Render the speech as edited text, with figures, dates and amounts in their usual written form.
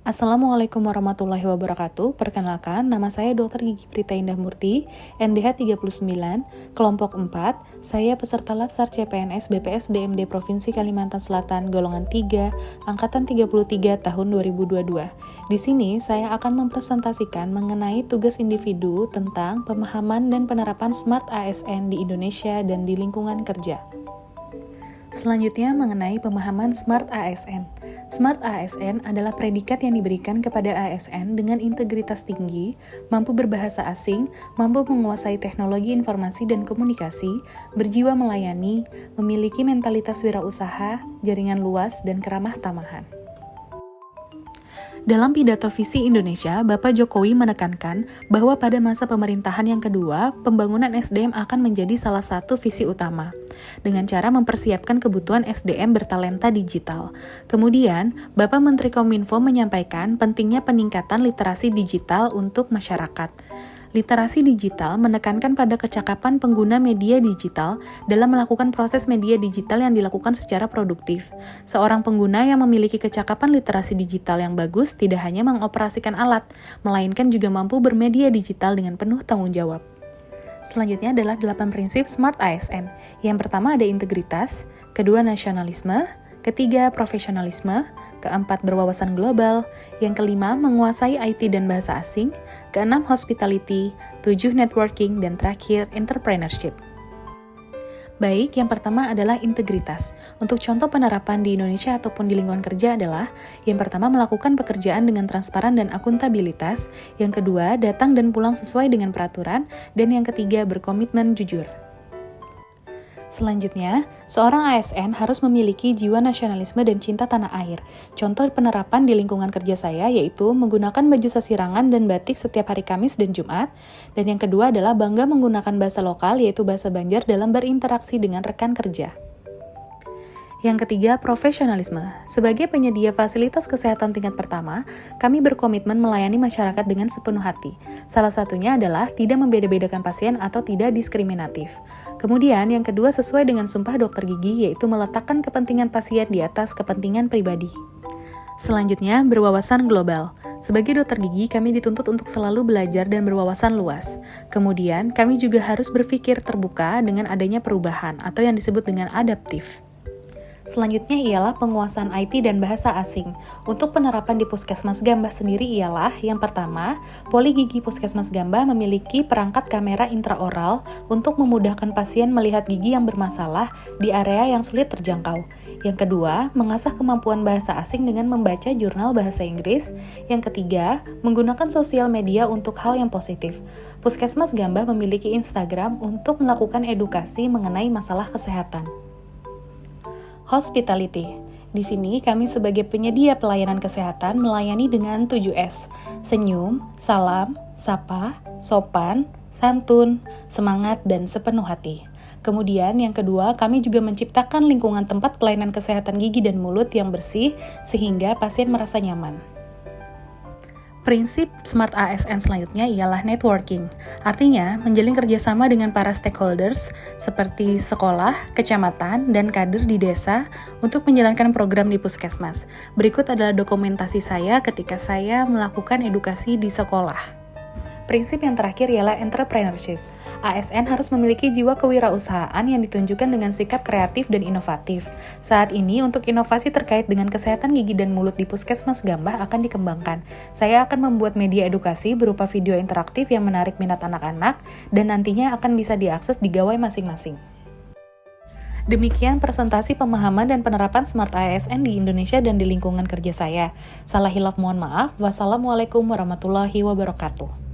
Assalamualaikum warahmatullahi wabarakatuh. Perkenalkan, nama saya Dr. Gigi Prita Indah Murti, NDH 39, kelompok 4. Saya peserta Latsar CPNS BPS DMD Provinsi Kalimantan Selatan, golongan 3, angkatan 33 tahun 2022. Di sini, saya akan mempresentasikan mengenai tugas individu tentang pemahaman dan penerapan Smart ASN di Indonesia dan di lingkungan kerja. Selanjutnya mengenai pemahaman Smart ASN. Smart ASN adalah predikat yang diberikan kepada ASN dengan integritas tinggi, mampu berbahasa asing, mampu menguasai teknologi informasi dan komunikasi, berjiwa melayani, memiliki mentalitas wirausaha, jaringan luas, dan keramah tamahan. Dalam pidato visi Indonesia, Bapak Jokowi menekankan bahwa pada masa pemerintahan yang kedua, pembangunan SDM akan menjadi salah satu visi utama, dengan cara mempersiapkan kebutuhan SDM bertalenta digital. Kemudian, Bapak Menteri Kominfo menyampaikan pentingnya peningkatan literasi digital untuk masyarakat. Literasi digital menekankan pada kecakapan pengguna media digital dalam melakukan proses media digital yang dilakukan secara produktif. Seorang pengguna yang memiliki kecakapan literasi digital yang bagus tidak hanya mengoperasikan alat, melainkan juga mampu bermedia digital dengan penuh tanggung jawab. Selanjutnya adalah 8 prinsip Smart ASN. Yang pertama ada integritas, kedua nasionalisme, ketiga, profesionalisme, keempat, berwawasan global, yang kelima, menguasai IT dan bahasa asing, keenam, hospitality, 7, networking, dan terakhir, entrepreneurship. Baik, yang pertama adalah integritas. Untuk contoh penerapan di Indonesia ataupun di lingkungan kerja adalah, yang pertama, melakukan pekerjaan dengan transparan dan akuntabilitas, yang kedua, datang dan pulang sesuai dengan peraturan, dan yang ketiga, berkomitmen jujur. Selanjutnya, seorang ASN harus memiliki jiwa nasionalisme dan cinta tanah air. Contoh penerapan di lingkungan kerja saya yaitu menggunakan baju sasirangan dan batik setiap hari Kamis dan Jumat. Dan yang kedua adalah bangga menggunakan bahasa lokal yaitu bahasa Banjar dalam berinteraksi dengan rekan kerja. Yang ketiga, profesionalisme. Sebagai penyedia fasilitas kesehatan tingkat pertama, kami berkomitmen melayani masyarakat dengan sepenuh hati. Salah satunya adalah tidak membeda-bedakan pasien atau tidak diskriminatif. Kemudian, yang kedua sesuai dengan sumpah dokter gigi, yaitu meletakkan kepentingan pasien di atas kepentingan pribadi. Selanjutnya, berwawasan global. Sebagai dokter gigi, kami dituntut untuk selalu belajar dan berwawasan luas. Kemudian, kami juga harus berpikir terbuka dengan adanya perubahan atau yang disebut dengan adaptif. Selanjutnya ialah penguasaan IT dan bahasa asing. Untuk penerapan di Puskesmas Gambah sendiri ialah, yang pertama, Poli Gigi Puskesmas Gambah memiliki perangkat kamera intraoral untuk memudahkan pasien melihat gigi yang bermasalah di area yang sulit terjangkau. Yang kedua, mengasah kemampuan bahasa asing dengan membaca jurnal bahasa Inggris. Yang ketiga, menggunakan sosial media untuk hal yang positif. Puskesmas Gambah memiliki Instagram untuk melakukan edukasi mengenai masalah kesehatan. Hospitality. Di sini kami sebagai penyedia pelayanan kesehatan melayani dengan 7S: senyum, salam, sapa, sopan, santun, semangat, dan sepenuh hati. Kemudian yang kedua, kami juga menciptakan lingkungan tempat pelayanan kesehatan gigi dan mulut yang bersih sehingga pasien merasa nyaman. Prinsip Smart ASN selanjutnya ialah networking. Artinya, menjalin kerjasama dengan para stakeholders seperti sekolah, kecamatan, dan kader di desa untuk menjalankan program di puskesmas. Berikut adalah dokumentasi saya ketika saya melakukan edukasi di sekolah. Prinsip yang terakhir ialah entrepreneurship. ASN harus memiliki jiwa kewirausahaan yang ditunjukkan dengan sikap kreatif dan inovatif. Saat ini, untuk inovasi terkait dengan kesehatan gigi dan mulut di Puskesmas Gambah akan dikembangkan. Saya akan membuat media edukasi berupa video interaktif yang menarik minat anak-anak dan nantinya akan bisa diakses di gawai masing-masing. Demikian presentasi pemahaman dan penerapan Smart ASN di Indonesia dan di lingkungan kerja saya. Salah hilaf mohon maaf. Wassalamualaikum warahmatullahi wabarakatuh.